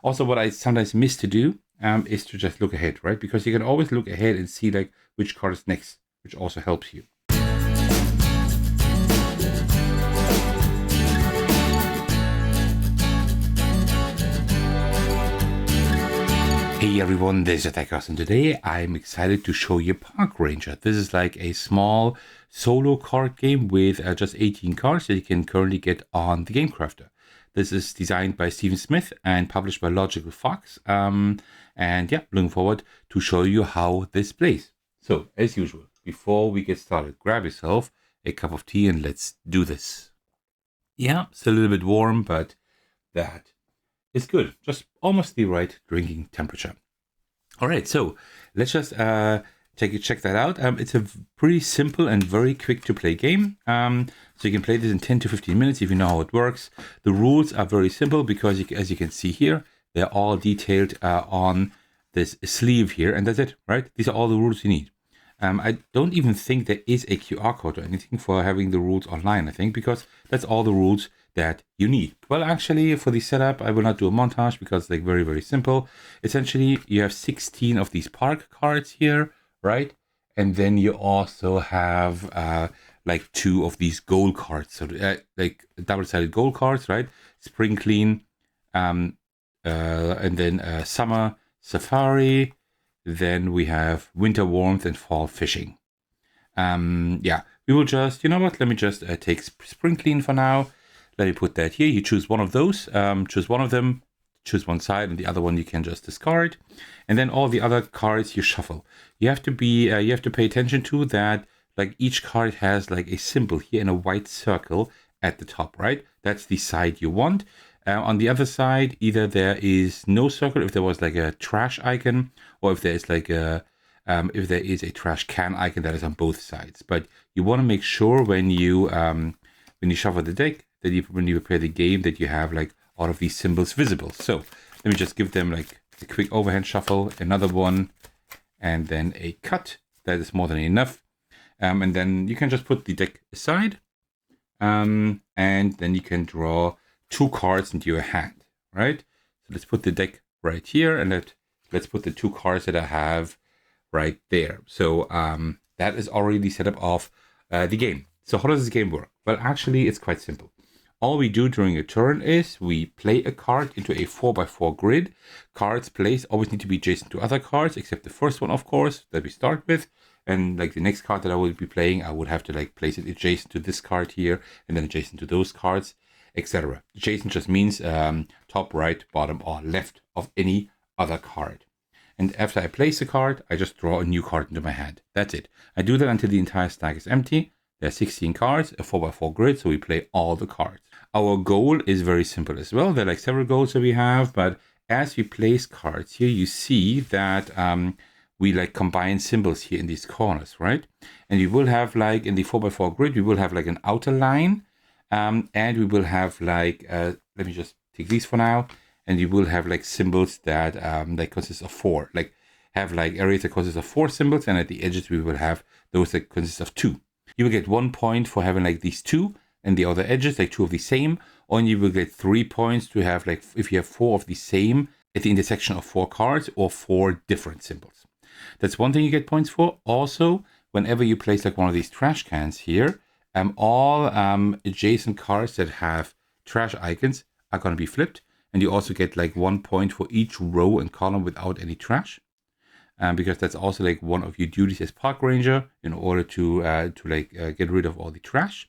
Also, what I sometimes miss to do is to just look ahead, right? Because you can always look ahead and see like which card is next, which also helps you. Hey everyone, this is Thecos, and today I'm excited to show you Park Ranger. This is like a small solo card game with just 18 cards that you can currently get on the Game Crafter. This is designed by Stephen Smith and published by Logical Fox. And yeah, looking forward to show you how this plays. So, as usual, before we get started, grab yourself a cup of tea and let's do this. Yeah, it's a little bit warm, but that is good. Just almost the right drinking temperature. All right, so let's just check that out. It's a pretty simple and very quick to play game. So you can play this in 10 to 15 minutes if you know how it works. The rules are very simple because as you can see here, they're all detailed on this sleeve here, and that's it, right? These are all the rules you need. I don't even think there is a QR code or anything for having the rules online, I think, because that's all the rules that you need. Well, actually, for the setup, I will not do a montage because it's like very, very simple. Essentially, you have 16 of these park cards here, right? And then you also have like 2 of these goal cards. So like double-sided goal cards, right? Spring Clean, and then Summer Safari. Then we have Winter Warmth and Fall Fishing. Yeah, we will just, you know what? Let me just take Spring Clean for now. Let me put that here. You choose one of those, choose one of them, choose one side, and the other one you can just discard. And then all the other cards you shuffle. You have to pay attention to that. Like each card has like a symbol here in a white circle at the top, right? That's the side you want. On the other side, either there is no circle if there was like a trash icon, or if there is like if there is a trash can icon that is on both sides. But you want to make sure when you shuffle the deck that when you prepare the game that you have like all of these symbols visible. So let me just give them like a quick overhand shuffle, another one, and then a cut. That is more than enough. And then you can just put the deck aside, and then you can draw 2 cards into your hand, right? So let's put the deck right here, and let's put the 2 cards that I have right there. So that is already the setup of the game. So how does this game work? Well, actually, it's quite simple. All we do during a turn is we play a card into a 4x4 grid. Cards placed always need to be adjacent to other cards, except the first one, of course, that we start with. And like the next card that I will be playing, I would have to like place it adjacent to this card here, and then adjacent to those cards, etc. Adjacent just means top, right, bottom, or left of any other card. And after I place a card, I just draw a new card into my hand. That's it. I do that until the entire stack is empty. There are 16 cards, a 4x4 grid, so we play all the cards. Our goal is very simple as well. There are like several goals that we have, but as we place cards here, you see that we like combine symbols here in these corners, right? And we will have like in the 4x4 grid, we will have like an outer line, and we will have like, let me just take these for now, and you will have like symbols that consist of 4, like have like areas that consist of 4 symbols, and at the edges we will have those that consist of 2. You will get 1 point for having like these 2, and the other edges, like 2 of the same, or you will get 3 points to have like, if you have 4 of the same at the intersection of 4 cards or 4 different symbols. That's one thing you get points for. Also, whenever you place like one of these trash cans here, all adjacent cards that have trash icons are going to be flipped, and you also get like 1 point for each row and column without any trash. Because that's also like one of your duties as Park Ranger in order to get rid of all the trash.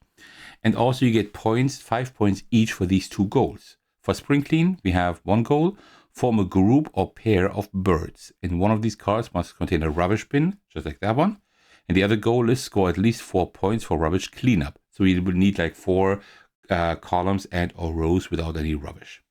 And also you get points, 5 points each for these 2 goals. For Spring Clean, we have 1 goal, form a group or pair of birds. And one of these cards must contain a rubbish bin, just like that one. And the other goal is score at least 4 points for rubbish cleanup. So you will need like 4 columns and or rows without any rubbish.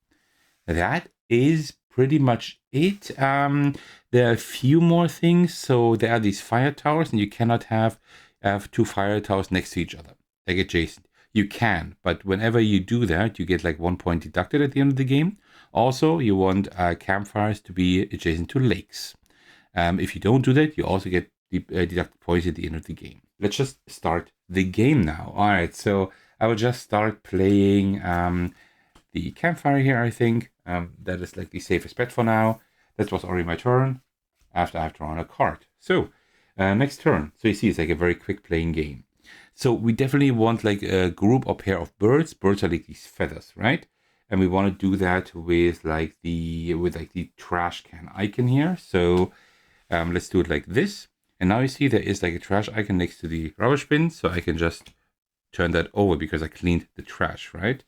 That is pretty much it. There are a few more things. So there are these fire towers, and you cannot have 2 fire towers next to each other, like adjacent. You can, but whenever you do that, you get like 1 point deducted at the end of the game. Also, you want campfires to be adjacent to lakes. If you don't do that, you also get deducted points at the end of the game. Let's just start the game now. All right, so I will just start playing the campfire here, I think. That is like the safest bet for now. That was already my turn after I have drawn a card. So next turn. So you see it's like a very quick playing game. So we definitely want like a group or pair of birds. Birds are like these feathers, right? And we want to do that with like the trash can icon here. So let's do it like this. And now you see there is like a trash icon next to the rubbish bin. So I can just turn that over because I cleaned the trash, right?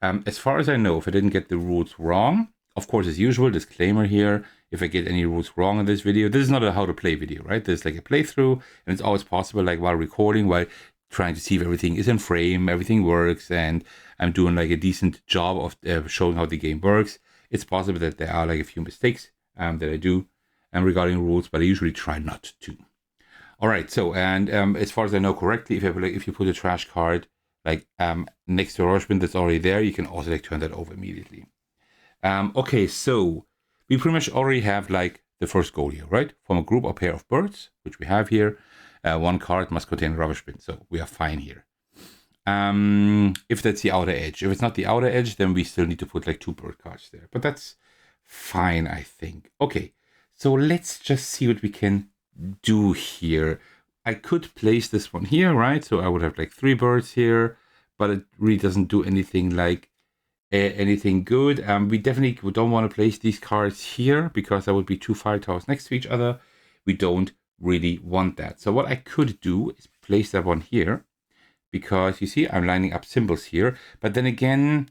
As far as I know, if I didn't get the rules wrong, of course, as usual, disclaimer here, if I get any rules wrong in this video, this is not a how to play video, right? There's like a playthrough, and it's always possible, like while recording, while trying to see if everything is in frame, everything works, and I'm doing like a decent job of showing how the game works. It's possible that there are like a few mistakes that I do regarding rules, but I usually try not to. All right, so, and as far as I know correctly, if you put a trash card like next to a rubbish bin that's already there, you can also like turn that over immediately. Okay, so we pretty much already have like the first goal here, right? From a group or pair of birds, which we have here, one card must contain a rubbish bin, so we are fine here. If that's the outer edge. If it's not the outer edge, then we still need to put like 2 bird cards there, but that's fine, I think. Okay, so let's just see what we can do here. I could place this one here, right? So I would have like 3 birds here, but it really doesn't do anything like anything good. We definitely don't want to place these cards here because that would be 2 fire towers next to each other. We don't really want that. So what I could do is place that one here because you see I'm lining up symbols here. But then again,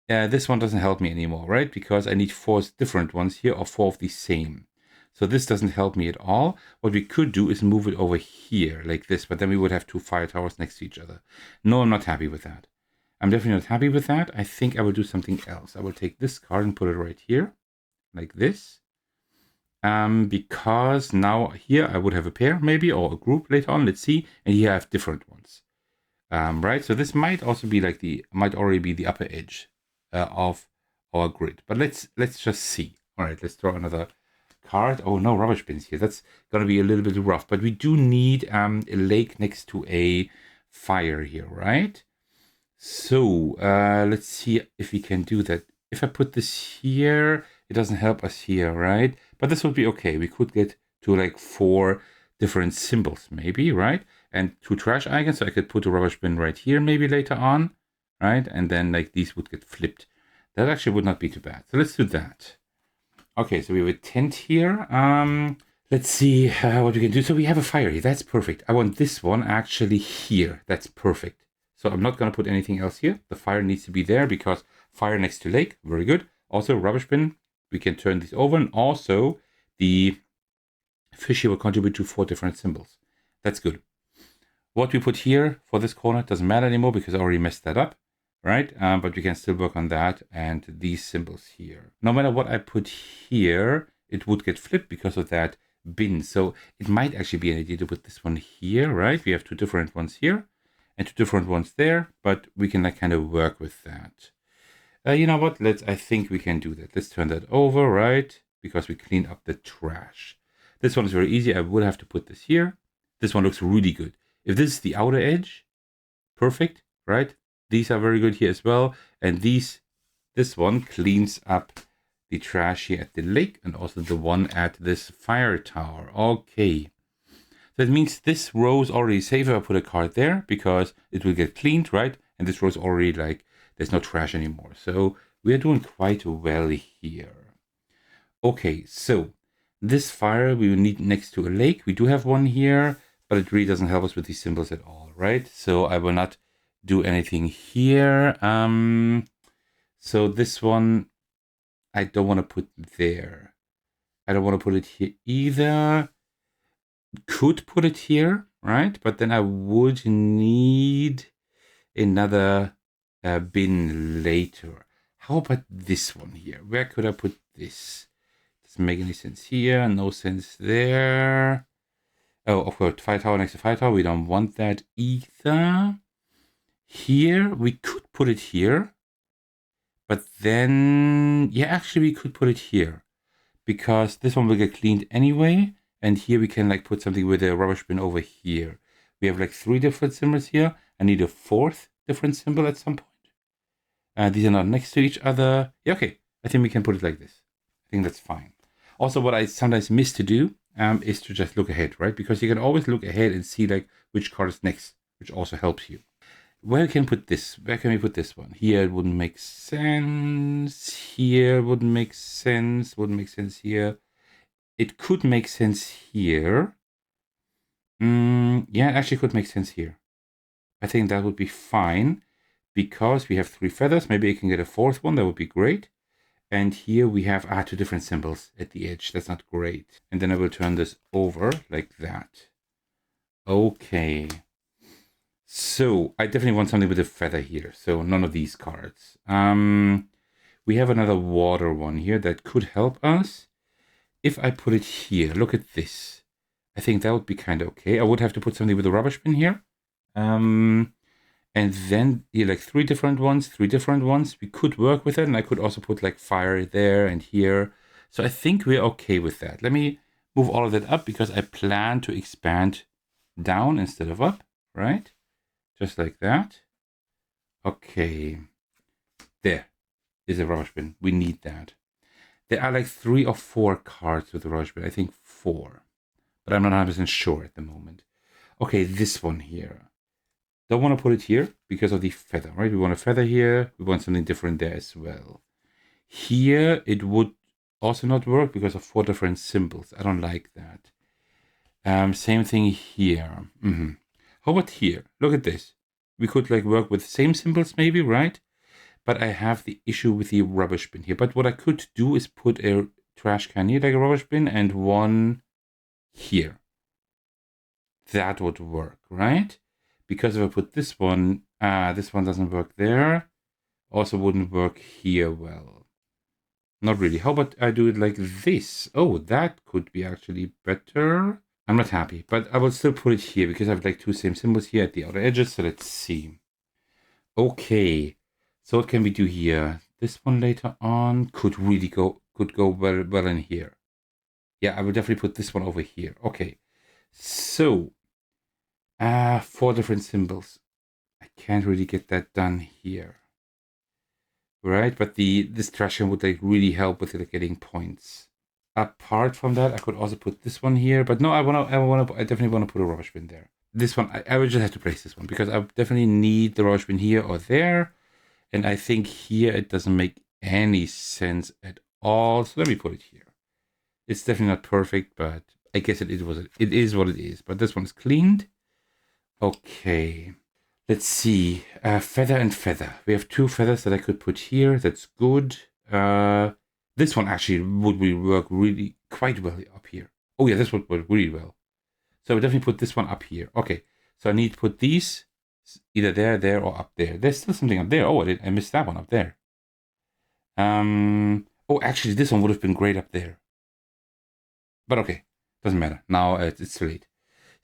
this one doesn't help me anymore, right? Because I need 4 different ones here or 4 of the same. So this doesn't help me at all. What we could do is move it over here like this, but then we would have 2 fire towers next to each other. No, I'm not happy with that. I'm definitely not happy with that. I think I will do something else. I will take this card and put it right here, like this. Because now here I would have a pair maybe, or a group later on, let's see. And here I have different ones, right? So this might also be like might already be the upper edge of our grid. But let's just see. All right, let's draw another card. Oh, no rubbish bins here. That's going to be a little bit rough. But we do need a lake next to a fire here, right? So let's see if we can do that. If I put this here, it doesn't help us here, right? But this would be okay. We could get to like 4 different symbols maybe, right? And 2 trash icons. So I could put a rubbish bin right here maybe later on, right? And then like these would get flipped. That actually would not be too bad. So let's do that. Okay, so we have a tent here. Let's see what we can do. So we have a fire here. That's perfect. I want this one actually here. That's perfect. So I'm not going to put anything else here. The fire needs to be there because fire next to lake. Very good. Also, rubbish bin. We can turn these over. And also, the fish here will contribute to 4 different symbols. That's good. What we put here for this corner doesn't matter anymore because I already messed that up. Right? But we can still work on that and these symbols here. No matter what I put here, it would get flipped because of that bin. So it might actually be an idea to put this one here, right? We have 2 different ones here and 2 different ones there, but we can like kind of work with that. You know what? I think we can do that. Let's turn that over, right? Because we cleaned up the trash. This one is very easy. I would have to put this here. This one looks really good. If this is the outer edge, perfect, right? These are very good here as well. And this one cleans up the trash here at the lake and also the one at this fire tower. Okay. That means this row is already safe if I put a card there because it will get cleaned, right? And this row is already like, there's no trash anymore. So we are doing quite well here. Okay, so this fire we will need next to a lake. We do have one here, but it really doesn't help us with these symbols at all, right? So I will not do anything here. So this one I don't want to put there. I don't want to put it here either. Could put it here, right? But then I would need another bin later. How about this one here? Where could I put this? Doesn't make any sense here. No sense there. Oh, of course, fire tower next to fire tower. We don't want that either. Here, we could put it here. But then, yeah, actually we could put it here. Because this one will get cleaned anyway. And here we can like put something with a rubbish bin over here. We have like 3 different symbols here. I need a 4th different symbol at some point. These are not next to each other. Yeah, okay. I think we can put it like this. I think that's fine. Also, what I sometimes miss to do is to just look ahead, right? Because you can always look ahead and see like which card is next, which also helps you. Where can we put this? Where can we put this one? Here it wouldn't make sense. Here wouldn't make sense. Wouldn't make sense here. It could make sense here. Yeah, it actually could make sense here. I think that would be fine because we have 3 feathers. Maybe I can get a 4th one. That would be great. And here we have 2 different symbols at the edge. That's not great. And then I will turn this over like that. Okay. So I definitely want something with a feather here. So none of these cards. We have another water one here that could help us. If I put it here, look at this. I think that would be kind of okay. I would have to put something with a rubbish bin here. And then here, like 3 different ones. We could work with it. And I could also put like fire there and here. So I think we're okay with that. Let me move all of that up because I plan to expand down instead of up, right? Just like that. Okay. There is a rubbish bin. We need that. There are like 3 or 4 cards with the rubbish bin. I think 4. But I'm not 100% sure at the moment. Okay, this one here. Don't want to put it here because of the feather, right? We want a feather here. We want something different there as well. Here, it would also not work because of 4 different symbols. I don't like that. Same thing here. How about here? Look at this. We could like work with same symbols maybe, right? But I have the issue with the rubbish bin here. But what I could do is put a trash can here, like a rubbish bin, and one here. That would work, right? Because if I put this one doesn't work there. Also wouldn't work here well. Not really. How about I do it like this? Oh, that could be actually better. I'm not happy, but I will still put it here because I have like 2 same symbols here at the outer edges. So let's see. Okay. So what can we do here? This one later on could go well in here. Yeah, I will definitely put this one over here. Okay. So 4 different symbols. I can't really get that done here. Right? But this trash can would like really help with like getting points. Apart from that, I could also put this one here. But no, I definitely want to put a rubbish bin there. This one, I will just have to place this one because I definitely need the rubbish bin here or there. And I think here it doesn't make any sense at all. So let me put it here. It's definitely not perfect, but I guess it is what it is. But this one is cleaned. Okay. Let's see. Feather and feather. We have 2 feathers that I could put here. That's good. This one actually would work really quite well up here. Oh yeah, this would work really well. So I would definitely put this one up here. Okay. So I need to put these either there, or up there. There's still something up there. Oh, I missed that one up there. Oh, actually, this one would have been great up there. But okay, doesn't matter. Now it's too late.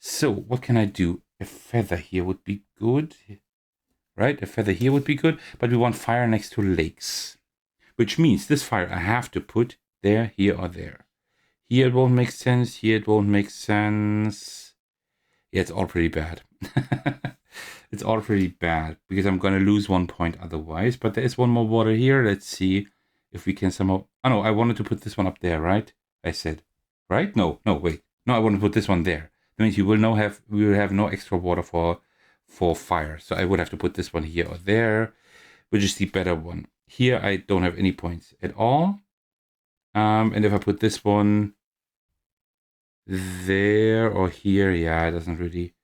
So what can I do? A feather here would be good, right? A feather here would be good, but we want fire next to lakes, which means this fire I have to put there, here, or there. Here it won't make sense. Here it won't make sense. Yeah, it's all pretty bad. It's all pretty bad because I'm going to lose 1 point otherwise. But there is 1 more water here. Let's see if we can somehow... Oh, no, I wanted to put this one up there, right? I said, right? No, wait. No, I want to put this one there. That means we will have no extra water for fire. So I would have to put this one here or there, which is the better one. Here, I don't have any points at all. And if I put this one there or here, yeah, it doesn't really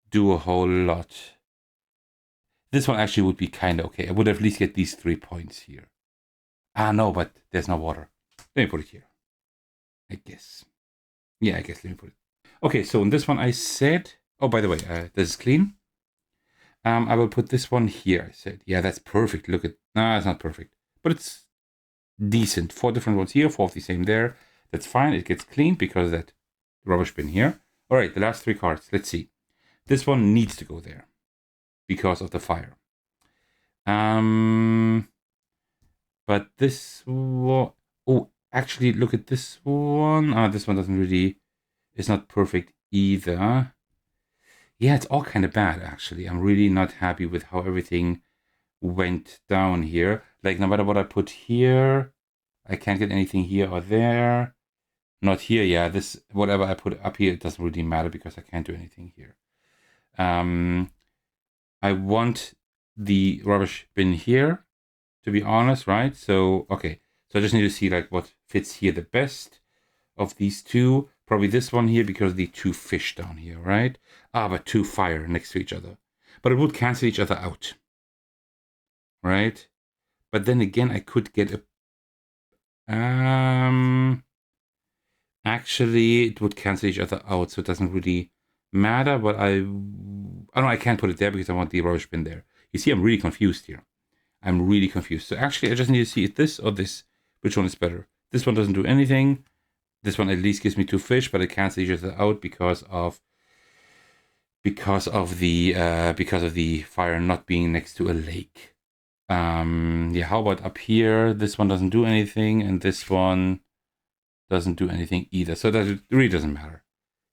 do a whole lot. This one actually would be kind of okay. I would at least get these 3 points here. No, but there's no water. Let me put it here. I guess. Yeah, I guess let me put it. Okay, so in this one I said... Oh, by the way, this is clean. I will put this one here, I said. Yeah, that's perfect. Look at... No, it's not perfect. But it's decent. 4 different ones here, 4 of the same there. That's fine. It gets cleaned because of that rubbish bin here. All right, the last 3 cards. Let's see. This one needs to go there because of the fire. But this one... Oh, actually, look at this one. This one doesn't really... It's not perfect either. Yeah, it's all kind of bad, actually. I'm really not happy with how everything went down here. Like no matter what I put here, I can't get anything here or there. Not here, yeah. This whatever I put up here, it doesn't really matter because I can't do anything here. I want the rubbish bin here, to be honest, right? So okay, so I just need to see like what fits here the best of these two. Probably this one here because the two fish down here, right? But two fire next to each other. But it would cancel each other out, right? But then again, I could get a... Actually, it would cancel each other out, so it doesn't really matter. But I don't know, I can't put it there because I want the rubbish bin there. You see, I'm really confused here. I'm really confused. So actually, I just need to see if this or this. Which one is better? This one doesn't do anything. This one at least gives me two fish, but it cancels each other out because of the fire not being next to a lake. Yeah, how about up here? This one doesn't do anything, and this one doesn't do anything either. So that really doesn't matter.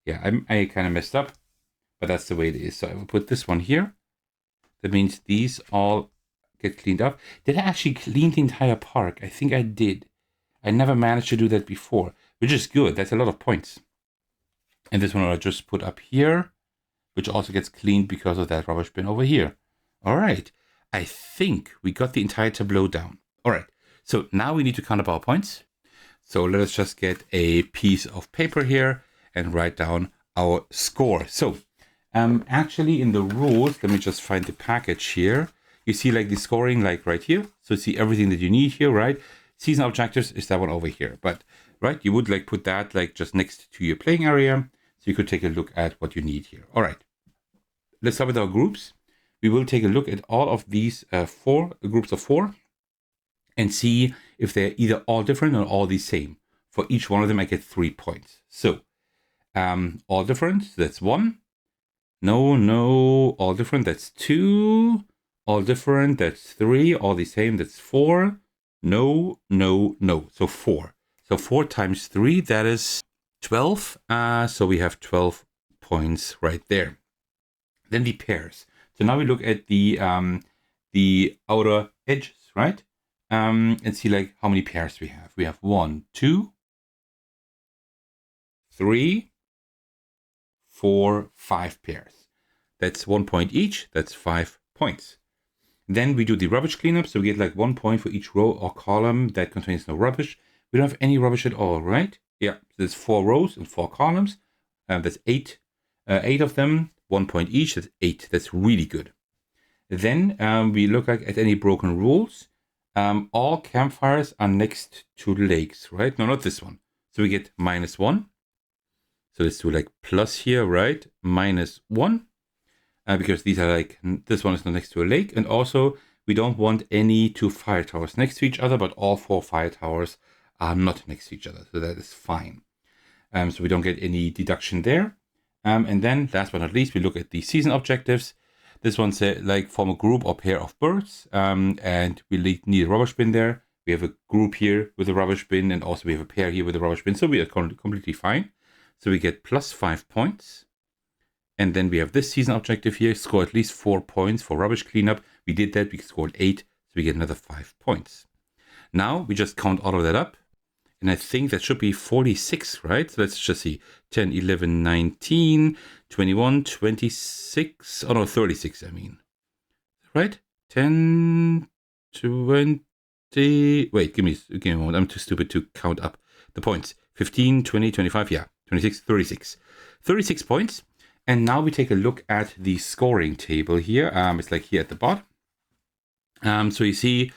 Yeah, I kind of messed up, but that's the way it is. So I will put this one here. That means these all get cleaned up. Did I actually clean the entire park? I think I did. I never managed to do that before, which is good. That's a lot of points. And this one I'll just put up here, which also gets cleaned because of that rubbish bin over here. All right. I think we got the entire tableau down. All right. So now we need to count up our points. So let us just get a piece of paper here and write down our score. So actually in the rules, let me just find the package here. You see like the scoring like right here. So you see everything that you need here, right? Season objectives is that one over here. But right, you would like put that like just next to your playing area. So you could take a look at what you need here. All right. Let's start with our groups. We will take a look at all of these four groups of four and see if they're either all different or all the same. For each one of them, I get 3 points. So all different, that's 1. No, all different, that's 2. All different, that's 3. All the same, that's 4. No. So 4. So 4 times 3, that is 12. So we have 12 points right there. Then the pairs. So now we look at the outer edges, right? And see like how many pairs we have. We have 1, 2, 3, 4, 5 pairs. That's 1 point each. That's 5 points. Then we do the rubbish cleanup. So we get like 1 point for each row or column that contains no rubbish. We don't have any rubbish at all, right? Yeah, so there's 4 rows and 4 columns. That's 8 of them, 1 point each. That's 8. That's really good. Then we look at any broken rules. All campfires are next to lakes, right? No, not this one. So we get -1. So let's do like plus here, right? -1. Because these are like, this one is not next to a lake. And also, we don't want any 2 fire towers next to each other, but all 4 fire towers are not next to each other. So that is fine. So we don't get any deduction there. And then, last but not least, we look at the season objectives. This one said like form a group or pair of birds. And we need a rubbish bin there. We have a group here with a rubbish bin, and also we have a pair here with a rubbish bin. So we are completely fine. So we get +5 points. And then we have this season objective here, score at least 4 points for rubbish cleanup. We did that, we scored 8, so we get another 5 points. Now we just count all of that up. And I think that should be 46, right? So let's just see. 10, 11, 19, 21, 26. Oh no, 36, I mean. Right? 10, 20. Wait, give me a moment. I'm too stupid to count up the points. 15, 20, 25, yeah. 26, 36. 36 points. And now we take a look at the scoring table here. It's like here at the bottom. So you see,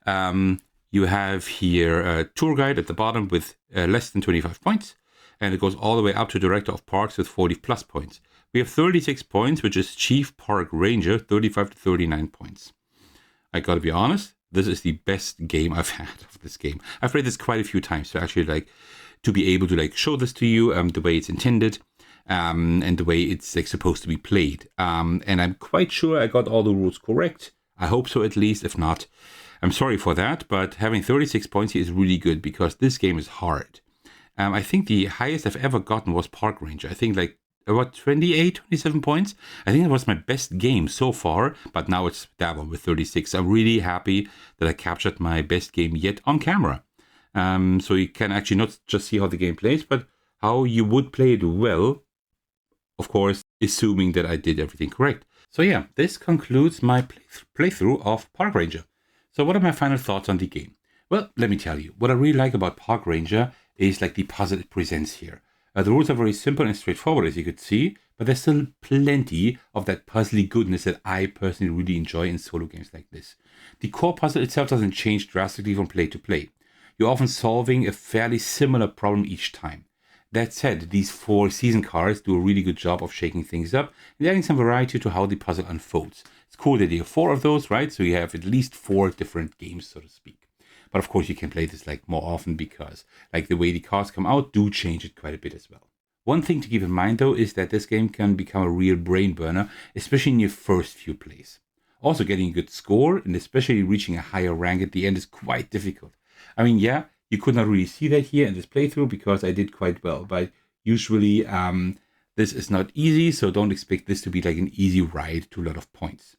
you have here a tour guide at the bottom with less than 25 points. And it goes all the way up to Director of Parks with 40+ points. We have 36 points, which is Chief Park Ranger, 35 to 39 points. I gotta be honest, this is the best game I've had of this game. I've played this quite a few times to actually like to be able to like show this to you the way it's intended. And the way it's like supposed to be played. And I'm quite sure I got all the rules correct. I hope so, at least. If not, I'm sorry for that. But having 36 points here is really good because this game is hard. I think the highest I've ever gotten was Park Ranger. I think like about 28, 27 points. I think it was my best game so far, but now it's that one with 36. I'm really happy that I captured my best game yet on camera. So you can actually not just see how the game plays, but how you would play it well, of course, assuming that I did everything correct. So yeah, this concludes my playthrough of Park Ranger. So what are my final thoughts on the game? Well, let me tell you, what I really like about Park Ranger is like the puzzle it presents here. The rules are very simple and straightforward, as you could see, but there's still plenty of that puzzly goodness that I personally really enjoy in solo games like this. The core puzzle itself doesn't change drastically from play to play. You're often solving a fairly similar problem each time. That said, these 4 season cards do a really good job of shaking things up and adding some variety to how the puzzle unfolds. It's cool that you have 4 of those, right? So you have at least 4 different games, so to speak. But of course, you can play this like more often because like the way the cards come out do change it quite a bit as well. One thing to keep in mind though is that this game can become a real brain burner, especially in your first few plays. Also, getting a good score and especially reaching a higher rank at the end is quite difficult. I mean, yeah, you could not really see that here in this playthrough because I did quite well, but usually this is not easy, so don't expect this to be like an easy ride to a lot of points.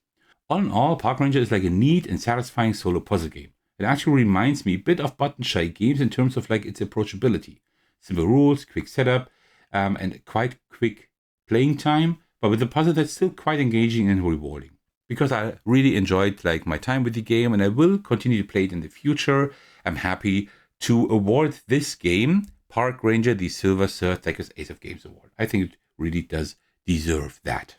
All in all, Park Ranger is like a neat and satisfying solo puzzle game. It actually reminds me a bit of button shy games in terms of like its approachability. Simple rules, quick setup, and quite quick playing time, but with a puzzle that's still quite engaging and rewarding. Because I really enjoyed like my time with the game and I will continue to play it in the future, I'm happy to award this game, Park Ranger, the Silver Sir Thecos Ace of Games Award. I think it really does deserve that.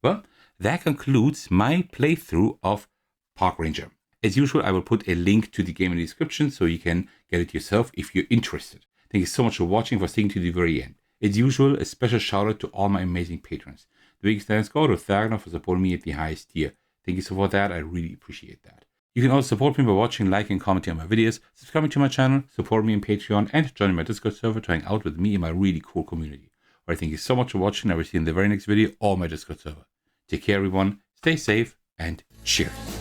Well, that concludes my playthrough of Park Ranger. As usual, I will put a link to the game in the description so you can get it yourself if you're interested. Thank you so much for watching, for sticking to the very end. As usual, a special shout out to all my amazing patrons. The biggest thanks go to Thecos for supporting me at the highest tier. Thank you so much for that, I really appreciate that. You can also support me by watching, liking, commenting on my videos, subscribing to my channel, support me on Patreon, and joining my Discord server to hang out with me and my really cool community. Alright, thank you so much for watching. I will see you in the very next video or my Discord server. Take care everyone, stay safe, and cheers.